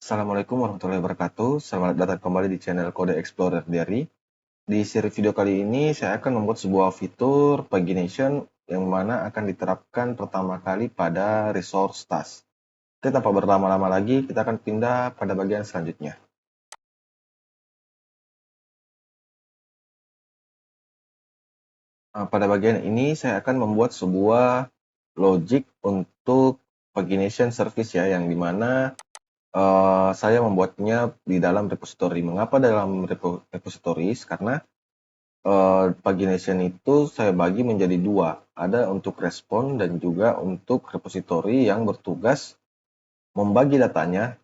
Assalamualaikum warahmatullahi wabarakatuh. Selamat datang kembali di channel Kode Explorer Diary. Di seri video kali ini, saya akan membuat sebuah fitur pagination yang mana akan diterapkan pertama kali pada resource task. Oke, tanpa berlama-lama lagi, kita akan pindah pada bagian selanjutnya. Pada bagian ini, saya akan membuat sebuah logic untuk pagination service ya, yang dimana saya membuatnya di dalam repository. Mengapa dalam repositories? Karena pagination itu saya bagi menjadi dua. Ada untuk respon dan juga untuk repository yang bertugas membagi datanya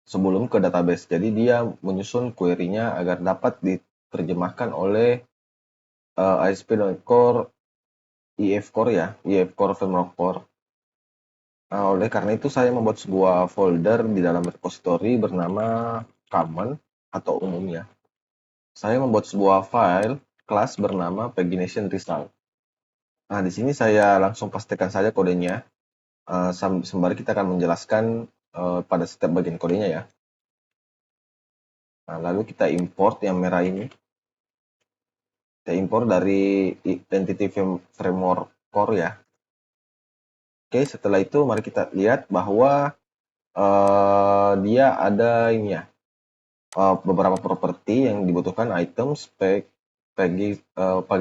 sebelum ke database. Jadi dia menyusun query-nya agar dapat diterjemahkan oleh ASP.core, EF Core ya, EF Core Framework Core. Oleh karena itu saya membuat sebuah folder di dalam repository bernama common atau umum ya. Saya membuat sebuah file kelas bernama pagination result. Nah, di sini saya langsung pastikan saja kodenya, sembari kita akan menjelaskan pada setiap bagian kodenya ya. Nah, lalu kita import yang merah ini. Kita import dari Entity Framework Core ya. Oke, setelah itu mari kita lihat bahwa dia ada ini ya, beberapa properti yang dibutuhkan, item, spec, pagi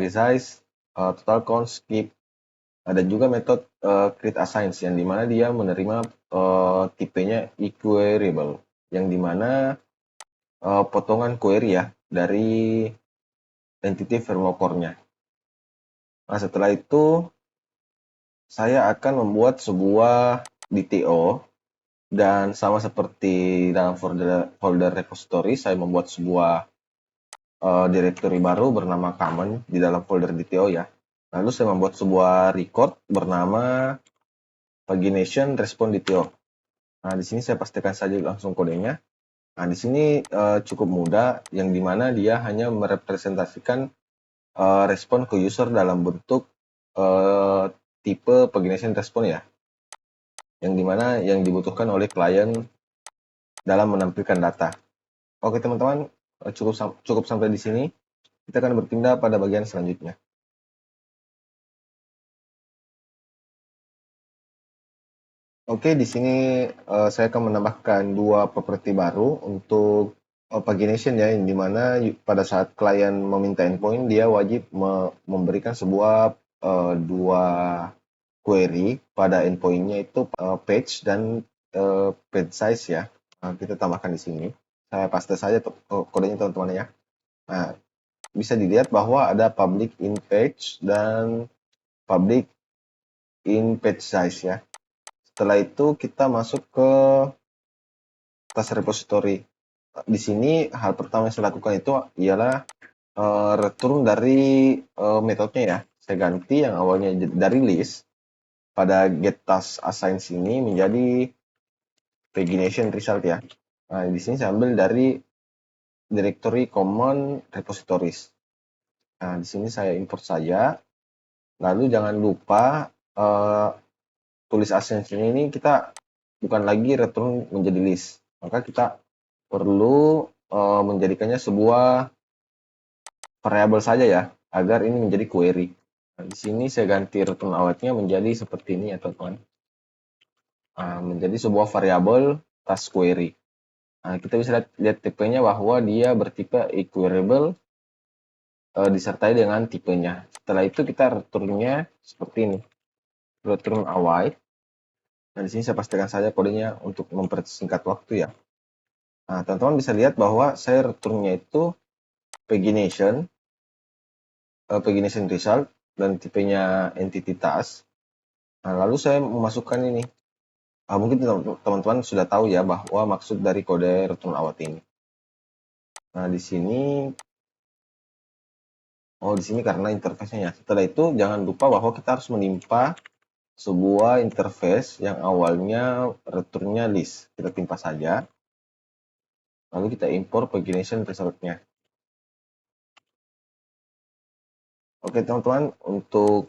size, total count, skip. Ada juga metode create assigns yang dimana dia menerima tipenya equeryable, yang dimana potongan query ya dari entity framework core-nya. Nah, setelah itu saya akan membuat sebuah DTO, dan sama seperti dalam folder repository, saya membuat sebuah directory baru bernama common di dalam folder DTO ya. Lalu saya membuat sebuah record bernama pagination respond DTO. Nah, di sini saya pastikan saja langsung kodenya. Nah, di sini cukup mudah, yang dimana dia hanya merepresentasikan respon ke user dalam bentuk tipe pagination respon ya, yang dimana yang dibutuhkan oleh klien dalam menampilkan data. Oke teman-teman, cukup sampai di sini. Kita akan berpindah pada bagian selanjutnya. Oke, di sini saya akan menambahkan dua properti baru untuk pagination ya, yang dimana pada saat klien meminta endpoint, dia wajib memberikan sebuah dua query pada endpointnya, itu page dan page size ya. Nah, kita tambahkan di sini. Saya paste saja kodenya teman-teman ya. Nah, bisa dilihat bahwa ada public in page dan public in page size ya. Setelah itu kita masuk ke tas repository. Di sini hal pertama yang saya lakukan itu ialah return dari metodenya ya. Saya ganti yang awalnya dari list pada get task assign sini menjadi pagination result ya. Nah, di sini saya ambil dari directory common repositories. Nah, di sini saya import saja. Lalu jangan lupa tulis assign ini kita bukan lagi return menjadi list, maka kita perlu menjadikannya sebuah variabel saja ya, agar ini menjadi query. Nah, di sini saya ganti return awetnya menjadi seperti ini ya teman-teman, menjadi sebuah variabel task query. Nah, kita bisa lihat tipenya bahwa dia bertipe equeryable disertai dengan tipenya. Setelah itu kita returnnya seperti ini, return await. Nah, di sini saya pastikan saja kodenya untuk mempersingkat waktu ya. Nah, teman-teman bisa lihat bahwa saya returnnya itu pagination result dan tipenya entity task. Nah, lalu saya memasukkan ini. Mungkin teman-teman sudah tahu ya bahwa maksud dari kode return await ini. Nah, di sini karena interface-nya. Setelah itu jangan lupa bahwa kita harus menimpa sebuah interface yang awalnya returnnya list. Kita timpa saja. Lalu kita import pagination result-nya. Oke teman-teman, untuk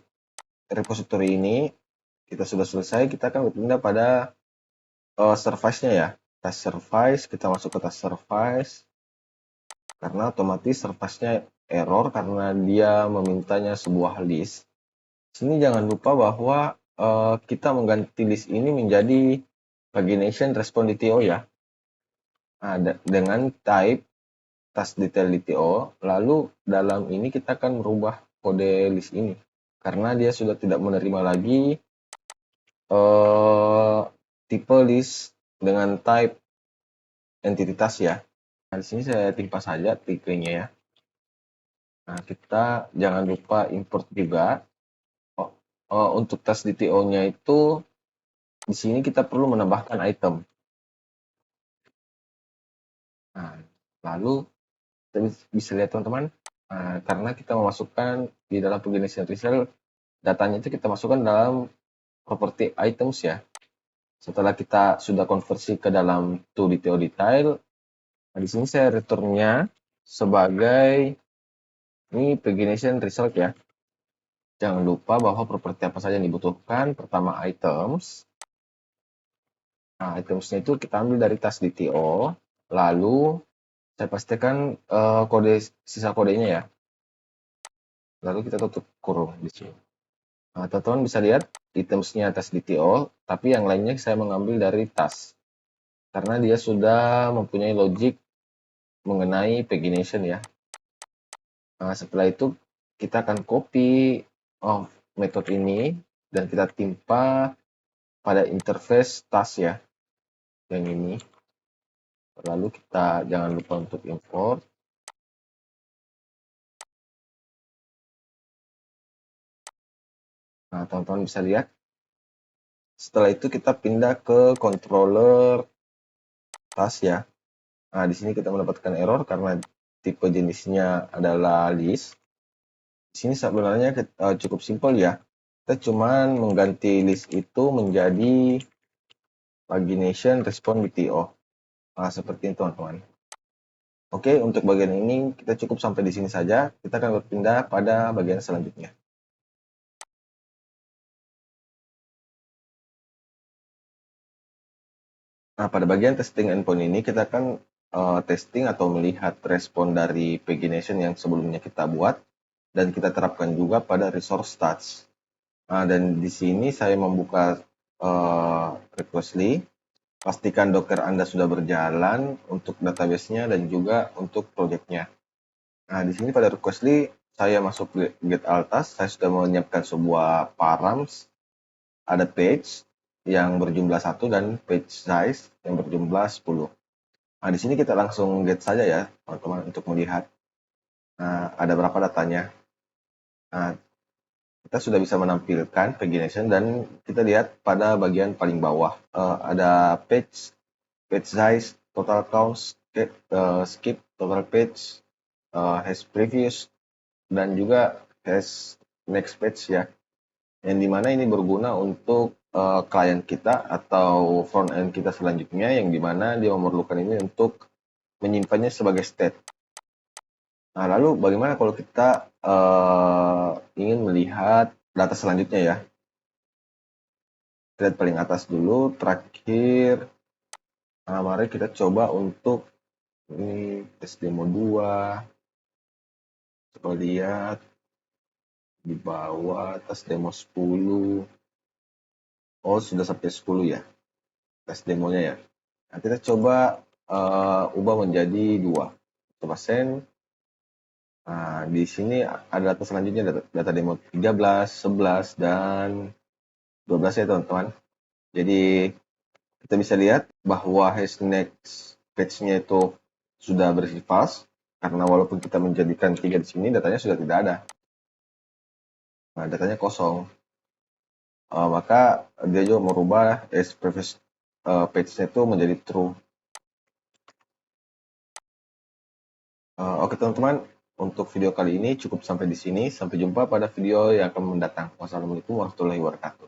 repository ini kita sudah selesai. Kita akan berpindah pada service-nya ya. task service, kita masuk ke task service, karena otomatis service-nya error karena dia memintanya sebuah list. Sini jangan lupa bahwa kita mengganti list ini menjadi pagination respond DTO ya. Nah, dengan type task detail DTO, lalu dalam ini kita akan merubah kode list ini karena dia sudah tidak menerima lagi tipe list dengan type entity task ya. Nah, di sini saya timpa saja tipenya ya. Nah, kita jangan lupa import juga. Untuk task DTO-nya itu di sini kita perlu menambahkan item. Nah, lalu kita bisa lihat teman-teman, karena kita memasukkan di dalam pagination result, datanya itu kita masukkan dalam property items ya. Setelah kita sudah konversi ke dalam to DTO detail, nah di sini saya returnnya sebagai ini pagination result ya. Jangan lupa bahwa properti apa saja yang dibutuhkan. Pertama items. Nah, itemsnya itu kita ambil dari task DTO. Lalu saya pastikan sisa kodenya ya. Lalu kita tutup kurung di sini. Nah, teman-teman bisa lihat itemsnya task DTO, tapi yang lainnya saya mengambil dari task. Karena dia sudah mempunyai logic mengenai pagination ya. Nah, setelah itu kita akan copy metode ini dan kita timpa pada interface task ya, yang ini. Lalu kita jangan lupa untuk import. Nah, teman-teman bisa lihat. Setelah itu kita pindah ke controller task ya. Nah, di sini kita mendapatkan error karena tipe jenisnya adalah list. Di sini sebenarnya cukup simpel ya. Kita cuma mengganti list itu menjadi pagination respond DTO. Nah, seperti itu teman-teman. Oke, untuk bagian ini kita cukup sampai di sini saja. Kita akan berpindah pada bagian selanjutnya. Nah, pada bagian testing endpoint ini kita akan testing atau melihat respon dari pagination yang sebelumnya kita buat dan kita terapkan juga pada resource stats. Nah, dan di sini saya membuka Requestly. Pastikan Docker Anda sudah berjalan untuk database-nya dan juga untuk project-nya. Nah, di sini pada Requestly saya masuk ke get altas, saya sudah menyiapkan sebuah params, ada page yang berjumlah 1 dan page size yang berjumlah 10. Nah, di sini kita langsung get saja ya, teman-teman, untuk melihat ada berapa datanya. Nah, kita sudah bisa menampilkan pagination dan kita lihat pada bagian paling bawah ada page size, total count, skip, total page, has previous, dan juga has next page ya. Yang dimana ini berguna untuk klien kita atau front end kita selanjutnya, yang dimana dia memerlukan ini untuk menyimpannya sebagai state. Nah, lalu bagaimana kalau kita ingin melihat data selanjutnya ya? Kita lihat paling atas dulu, terakhir. Nah, mari kita coba untuk ini tes demo 2. Coba lihat di bawah tes demo 10. Oh, sudah sampai 10 ya tes demonya ya. Nah, kita coba ubah menjadi 2. Coba send. Nah, di sini ada data selanjutnya, data demo 13, 11, dan 12 ya teman-teman. Jadi kita bisa lihat bahwa hash next page-nya itu sudah bersih false, karena walaupun kita menjadikan 3 di sini, datanya sudah tidak ada. Nah, datanya kosong. Maka dia juga merubah hash previous page-nya itu menjadi true. Oke teman-teman, untuk video kali ini cukup sampai di sini. Sampai jumpa pada video yang akan mendatang. Wassalamualaikum warahmatullahi wabarakatuh.